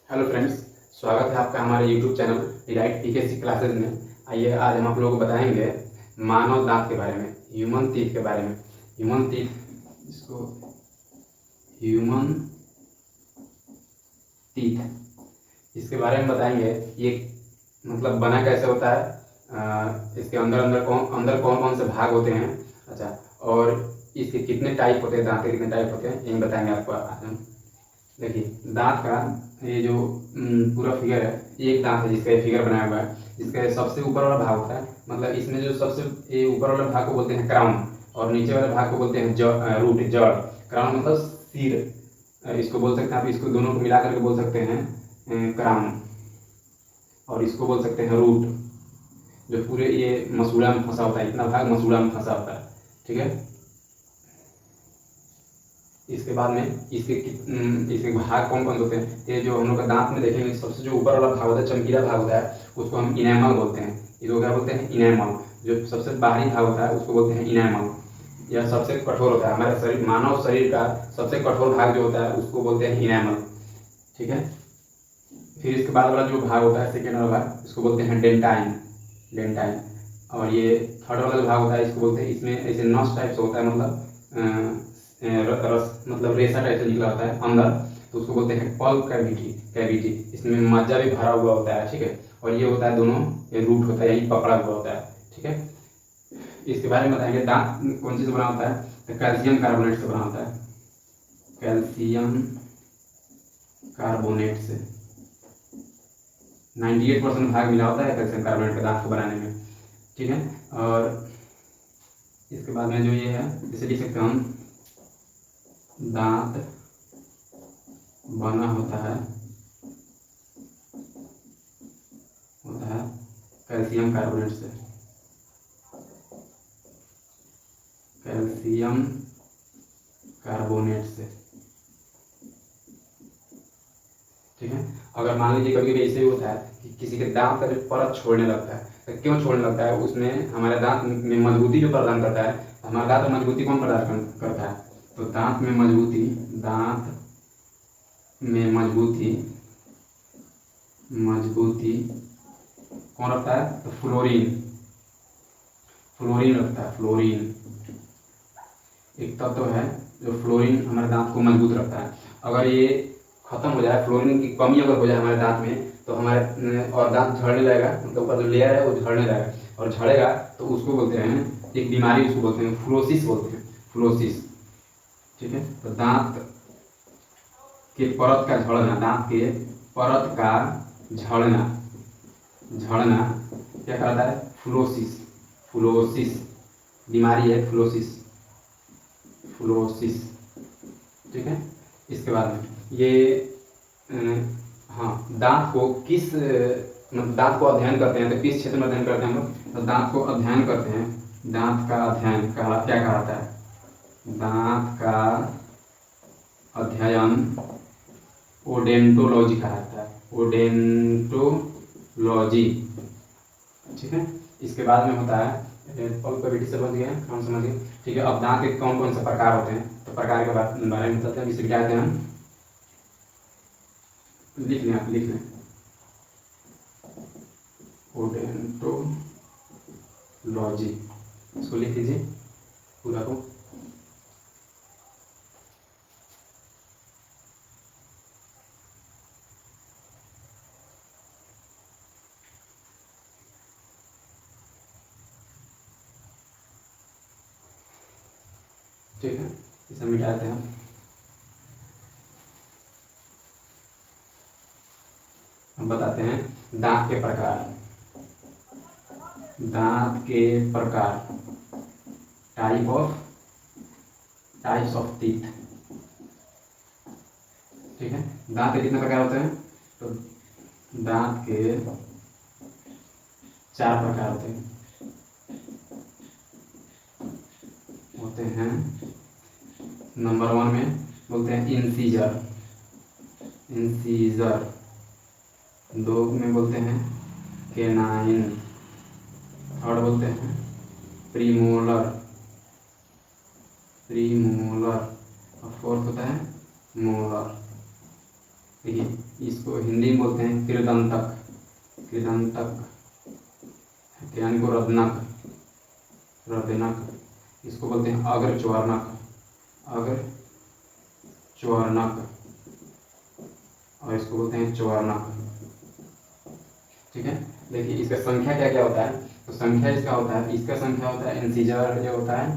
Hello friends, स्वागत है आपका हमारे YouTube channel delight PKC classes में। आइए आज हम आप लोगों को बताएंगे मानव दांत के बारे में, ह्यूमन टीथ के बारे में। ह्यूमन टीथ, इसको ह्यूमन टीथ, इसके बारे में बताएंगे। ये मतलब बना कैसे होता है, इसके अंदर कौन कौन से भाग होते हैं, अच्छा, और इसके कितने टाइप होते हैं, दांत के कितने टाइप होते हैं, यही बताएंगे आपको आज हम। देखिए, दांत का ये जो पूरा फिगर है, एक दांत है जिसका ये फिगर बनाया हुआ है। इसका सबसे ऊपर वाला भाग होता है, मतलब इसमें जो सबसे ये ऊपर वाला भाग को बोलते हैं क्राउन, और नीचे वाले भाग को बोलते हैं रूट, जड़। क्राउन मतलब सिर, इसको बोल सकते हैं आप, इसको दोनों को मिला करके बोल सकते हैं क्राउन, और इसको बोल सकते हैं रूट। जो पूरे ये मसूड़ा में फंसा होता है, इतना भाग मसूड़ा में फंसा होता है, ठीक है। इसके बाद में इसके भाग कौन कौन होते हैं, ये जो हम लोग का दांत में देखेंगे, सबसे जो ऊपर वाला भाग होता है, चमकीला भाग होता है, उसको हम इनेमल बोलते हैं। इसको क्या बोलते हैं? इनेमल। जो सबसे बाहरी भाग होता है उसको बोलते हैं इनेमल। यह सबसे कठोर होता है, हमारे शरीर, मानव शरीर का सबसे कठोर भाग जो होता है उसको बोलते हैं इनेमल, ठीक है। फिर इसके बाद वाला जो भाग होता है, सेकेंड वाला भाग, इसको बोलते हैं डेंटाइन। डेंटाइन। और ये थर्ड वाला जो भाग होता है, इसको बोलते हैं, इसमें ऐसे नस टाइप से होता है, मतलब रस, मतलब रेशा टाइप से निकला होता है अंदर, तो उसको बोलते हैं पल्प कैविटी। कैविटी, इसमें मज्जा भी भरा हुआ होता है, ठीक है। और ये होता है दोनों, ये रूट होता है, यही पकड़ा हुआ होता है, ठीक है। इसके बारे में बताएंगे। दांत कौन चीज़ से बना होता है, तो कैल्शियम कार्बोनेट से बना होता है। कैल्शियम कार्बोनेट से 98% भाग मिला होता है कैल्शियम कार्बोनेट के दांत को बनाने में, ठीक है। और इसके बाद में जो ये है, इसे लिख सकते हैं हम, दांत बना होता है कैल्शियम कार्बोनेट से। कैल्शियम कार्बोनेट से, ठीक है। अगर मान लीजिए कभी कभी ऐसे भी होता है कि किसी के दांत का जो परत छोड़ने लगता है, तो क्यों छोड़ने लगता है? उसमें हमारे दांत में मजबूती जो प्रदान करता है, हमारा दांत में मजबूती कौन प्रदान करता है? तो दांत में मजबूती मजबूती कौन रखता है? तो फ्लोरीन। फ्लोरीन रखता है, फ्लोरीन एक तत्व है जो फ्लोरीन हमारे दांत को मजबूत रखता है। अगर ये खत्म हो जाए, फ्लोरीन की कमी अगर हो जाए हमारे दांत में, तो हमारे और दांत झड़ने लगेगा, मतलब ऊपर जो लेयर है वो झड़ने लगेगा, और झड़ेगा तो उसको बोलते हैं, एक बीमारी उसको बोलते हैं फ्लोसिस बोलते हैं, फ्लोसिस, ठीक है। तो दांत के परत का झड़ना, दांत के परत का झड़ना, झड़ना क्या कहलाता है? फ्लोसिस। फ्लोसिस बीमारी है, फ्लोसिस, फ्लोसिस, ठीक है। इसके बाद में ये हाँ, दांत को किस मतलब दांत को अध्ययन करते हैं, तो किस क्षेत्र में अध्ययन करते हैं हम लोग? तो दांत को अध्ययन करते हैं, दांत का अध्ययन क्या कहलाता है? दांत का अध्ययन ओडेंटोलॉजी कहलाता है, ओडेंटोलॉजी, ठीक है। इसके बाद में होता है, पल्प कैविटी से समझ गए, हम समझ गए, ठीक है। अब दांत के कौन कौन से प्रकार होते हैं, तो प्रकार के बारे में बताते हैं। इसे क्या कहते हैं हम? लिख लें, आप लिख लें, ओडेंटोलॉजी, इसको लिख लीजिए पूरा को। ठीक है, इसे मिटाते हैं। हम बताते हैं दांत के प्रकार। दांत के प्रकार, टाइप्स ऑफ टीथ, ठीक है। दांत के कितने प्रकार होते हैं? तो दांत के 4 प्रकार होते हैं। नंबर 1 में बोलते हैं इंसीजर, इंसीजर। 2 में बोलते हैं केनाइन। थर्ड बोलते हैं प्रीमोलर, प्रीमोलर। और फोर्थ होता है मोलर। देखिए इसको हिंदी में बोलते हैं कृदंतक, कृदंतक यानी को रदनक, रदनक। इसको बोलते हैं अग्रच्वर्णक, अग्रच्वर्णक, और इसको बोलते हैं च्वर्णक। ठीक है, देखिए इसका संख्या क्या क्या होता है। तो संख्या इसका होता है, इसका संख्या होता है इंसीजर जो होता है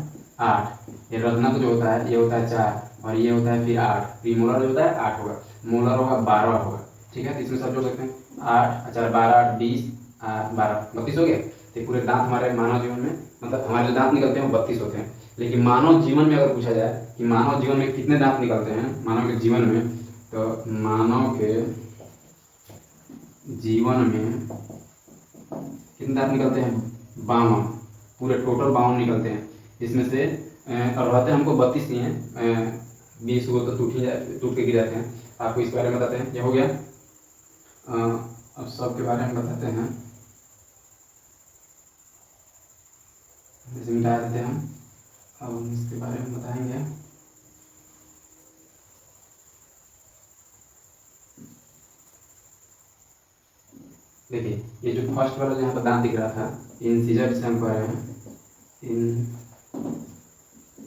8, ये रत्नक जो होता है ये होता है 4, और ये होता है फिर 8, प्रीमोलर जो होता है 8 होगा, मोलर होगा 12 होगा। ठीक है, तो इसमें सब जोड़ सकते हैं 8 4 12 8 20 12 32 हो गया। तो पूरे दांत हमारे मानव जीवन में, मतलब हमारे जो दांत निकलते हैं वो 32 होते हैं। लेकिन मानव जीवन में अगर पूछा जाए कि मानव जीवन में कितने दांत निकलते हैं मानव के जीवन में, तो मानव के जीवन में कितने दांत निकलते हैं, 52, पूरे टोटल 52 निकलते हैं। इसमें से और रहते हैं हमको 32 ही हैं, 20 को तो टूट के गिर जाते हैं। आपको इस बारे में बताते हैं, ये हो गया। अब सब के बारे में बताते हैं, जैसे मिटा देते हैं हम, अब इसके बारे में बताएंगे। देखिए ये जो फर्स्ट वाला जो यहाँ पर दांत दिख रहा था, इंसीजर जिसे हम कह रहे हैं,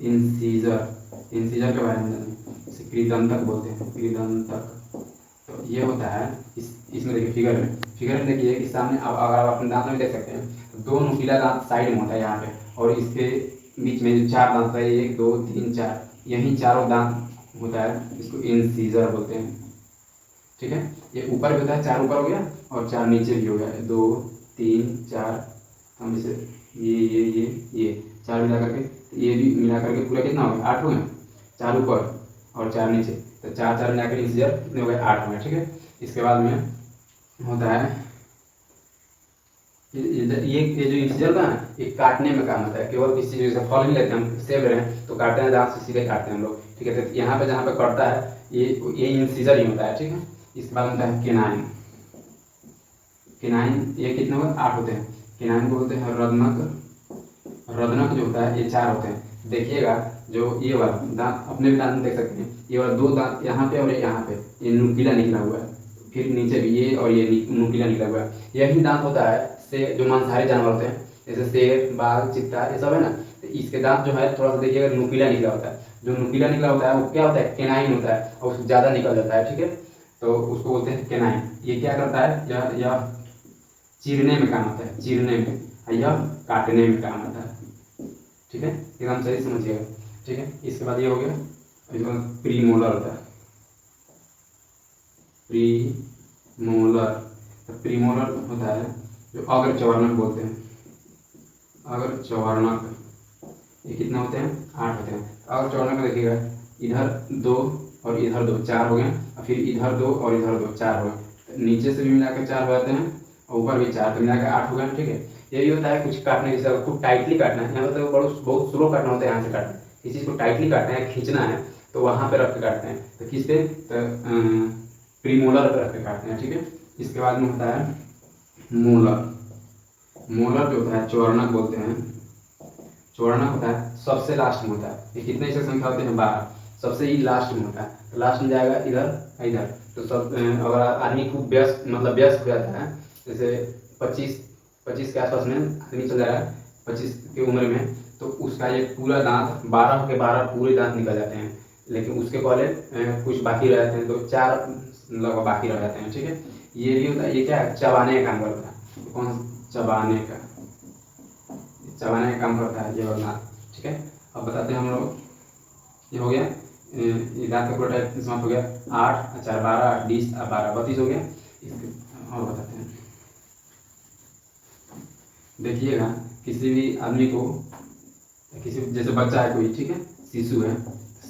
इंसीजर, इंसीजर के बारे में जानें, इसे कृदंतक बोलते हैं, कृदंतक। तो ये होता है इसमें देखिए फिगर में देखिए कि सामने अगर आप अपने दांत में देख सकते हैं तो 2 नुकीला दांत साइड में होता है यहाँ पे, और इसके बीच में जो 4 दांत है 1 2 3 4, यही चारों दांत होता है, इसको इंसीजर बोलते हैं। ठीक है, ये ऊपर भी होता है, 4 ऊपर हो गया और 4 नीचे भी हो गया, 2 3 4, हम इसे ये 4 मिला करके, ये भी मिला करके पूरा कितना हो गया, 8 हो गया, 4 ऊपर और 4 नीचे, तो 4 4 मिलाकर इंसीजर कितने हो गए, 8 हो गए। ठीक है, इसके बाद में होता है ये जो इंसीजर का है ये काटने में काम होता है, केवल किसी चीज़ से फल भी लेते हैं हम, सेब रहे हैं तो काटते हैं, दांत से सीधे काटते हैं हम लोग। ठीक है, तो यहाँ पे जहाँ पे कटता है ये इंसीजर ही होता है। ठीक है, इसके बाद होता है केनाइन, केनाइन ये कितने होते हैं, 8 होते हैं। केनाइन को बोलते हैं रदनक, रदनक जो होता है ये 4 होते हैं। देखिएगा जो ये वाला दांत अपने भी दांत में देख सकते हैं, ये वाला 2 दांत यहाँ पे और यहाँ पे ये नुकीला निकला हुआ है, फिर नीचे भी ये और ये नुकीला निकला हुआ है। यही दांत होता है से जो मांसाहारी जानवर होते हैं जैसे शेर बाघ चित्ता ये सब है ना, तो इसके दांत जो है थोड़ा सा देखिएगा नुकीला निकला होता है। जो नुकीला निकला होता है वो क्या होता है, केनाइन होता है, और उससे ज़्यादा निकल जाता है। ठीक है, तो उसको बोलते हैं केनाइन। ये क्या करता है, यह चीरने में काम आता है, चीरने में, यह काटने में काम आता है। ठीक है, एकदम सही समझिएगा। ठीक है, इसके बाद ये हो गया, इसके बाद प्रीमोलर होता है, प्रीमोलर। तो प्रीमोलर होता है जो अग्रच्वर्णक बोलते हैं, अग्रच्वर्णक। ये कितना होते हैं, 8 होते हैं। अग्रच्वर्णक में देखिएगा इधर 2 और इधर 2, 4 हो गए, और फिर इधर 2 और इधर 2, 4 हो गए। नीचे से भी मिलाकर 4 हो जाते हैं और ऊपर भी 4, तो मिलाकर 8 हो गए। ठीक है, यही होता है कुछ काटने जैसे खूब टाइटली काटना है, यहाँ मतलब बहुत स्लो काटना होता है, यहाँ से काटना किसी चीज़ को टाइटली काटना है, खींचना है तो वहाँ पे रख के काटते हैं, तो किस पे, तो प्रीमोलर पे रख के काटते हैं। ठीक है, इसके बाद में होता है मोलर। मोलर जो होता है च्वर्णक बोलते हैं, च्वर्णक होता है सबसे लास्ट में होता है। ये कितने इसकी संख्या होते हैं, 12, सबसे ही लास्ट में होता है, तो लास्ट में जाएगा इधर इधर। तो सब अगर आदमी खूब व्यस्त मतलब व्यस्त हो जाता है, जैसे 25 के आसपास में आदमी चल जाएगा 25 की उम्र में, तो उसका ये पूरा दांत 12 के 12 पूरे दांत निकल जाते हैं। लेकिन उसके पहले कुछ बाकी रह जाते हैं, तो 4 लगभग बाकी रह जाते हैं। ठीक है, ये भी होता है, ये क्या है, चबाने का काम करता है। कौन, चबाने का, चबाने का काम करता है ये वाला दांत। ठीक है, अब बताते हैं हम लोग, ये हो गया, ये दांत का पूरा टाइप समाप्त हो गया। 8 4 12 8 20 12 32 हो गया। और बताते हैं, देखिएगा किसी भी आदमी को, किसी जैसे बच्चा है कोई, ठीक है, शिशु है,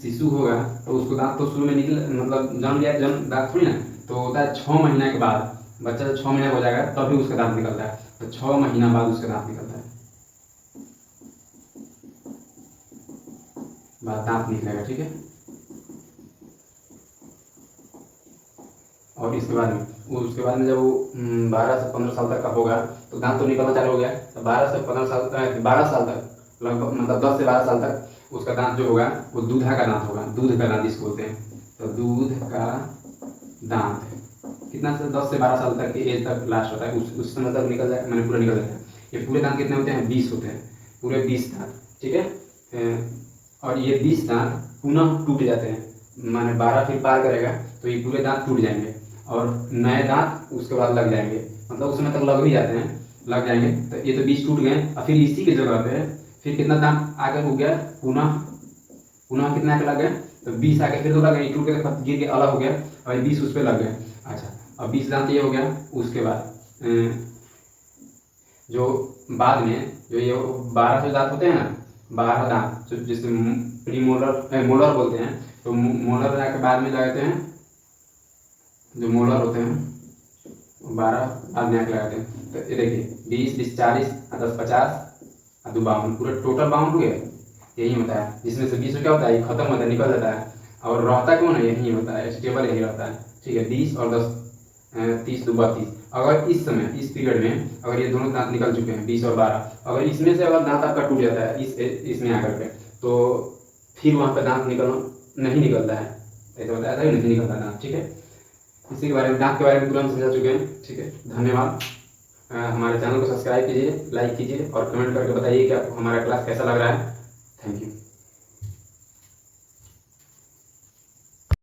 शिशु होगा तो उसको दांत तो शुरू में निकल, मतलब जन्म लिया, जन्म दांत थोड़ी ना, तो होता है 6 महीने के बाद, बच्चा जब 6 महीने का हो जाएगा तभी उसका दांत निकलता है, तो 6 महीना बाद उसका दांत निकलता है, बाद दांत निकलेगा। ठीक है, और इसके बाद में उसके बाद में जब वो 12 से 15 साल तक का होगा तो दांत तो निकलना चालू हो गया, तो 12 से 15 साल 12 साल तक लगभग, मतलब 10 से 12 साल तक उसका दांत जो होगा वो दूधा का दांत होगा, दूध का दांत इसको बोलते हैं। तो दूध का दांत है। कितना से 10 से 12 साल तक की एज तक लास्ट होता है, उस समय तक निकल जाए, मैंने पूरा निकल जाता है। ये पूरे दांत कितने होते हैं? 20 होते हैं, पूरे 20 दांत, ठीक है। और ये 20 दांत पुनः टूट जाते हैं, माने 12 फिर पार करेगा तो ये पूरे दांत टूट जाएंगे और नए दांत उसके बाद लग जाएंगे, मतलब उस समय तक लग भी जाते हैं, लग जाएंगे। तो ये तो 20 टूट गए, और फिर इसी की जगह पे फिर कितना दांत आकर उग गया? पुनः कितना के लग गए? तो 20 आके फिर तो लग गए, टूट के गिर के अलग हो गया और 20 उस पर लग गए। अच्छा, अब 20 दांत ये हो गया। उसके बाद जो बाद में जो ये 12 जो दांत होते हैं ना, 12 दांत जो जिसे प्रीमोलर मोलर बोलते हैं, तो मोलर के बाद में लगाते हैं, जो मोलर होते हैं 12 बाद में आके लगाते हैं। तो ये देखिए 20 20 40 10 50 और 2 52, पूरा टोटल 52 हो गया। यही होता है, जिसमें से 20 क्या होता है? खत्म होता है, निकल जाता है। और रहता क्यों ना? यही होता है, स्टेबल यही रहता है, ठीक है। 20 और 10 30 2 32। अगर इस समय इस पीरियड में अगर ये दोनों दांत निकल चुके हैं 20 और 12, अगर इसमें से अगर दांत आपका टूट जाता है इसमें आकर के, तो फिर वहाँ पर दांत नहीं निकलता है, ऐसा बताया था, नहीं निकलता दांत, ठीक है। इसी के बारे में, दांत के बारे में पूरा हम समझा चुके हैं, ठीक है। धन्यवाद। हमारे चैनल को सब्सक्राइब कीजिए, लाइक कीजिए और कमेंट करके बताइए कि आपको हमारा क्लास कैसा लग रहा है। Thank you.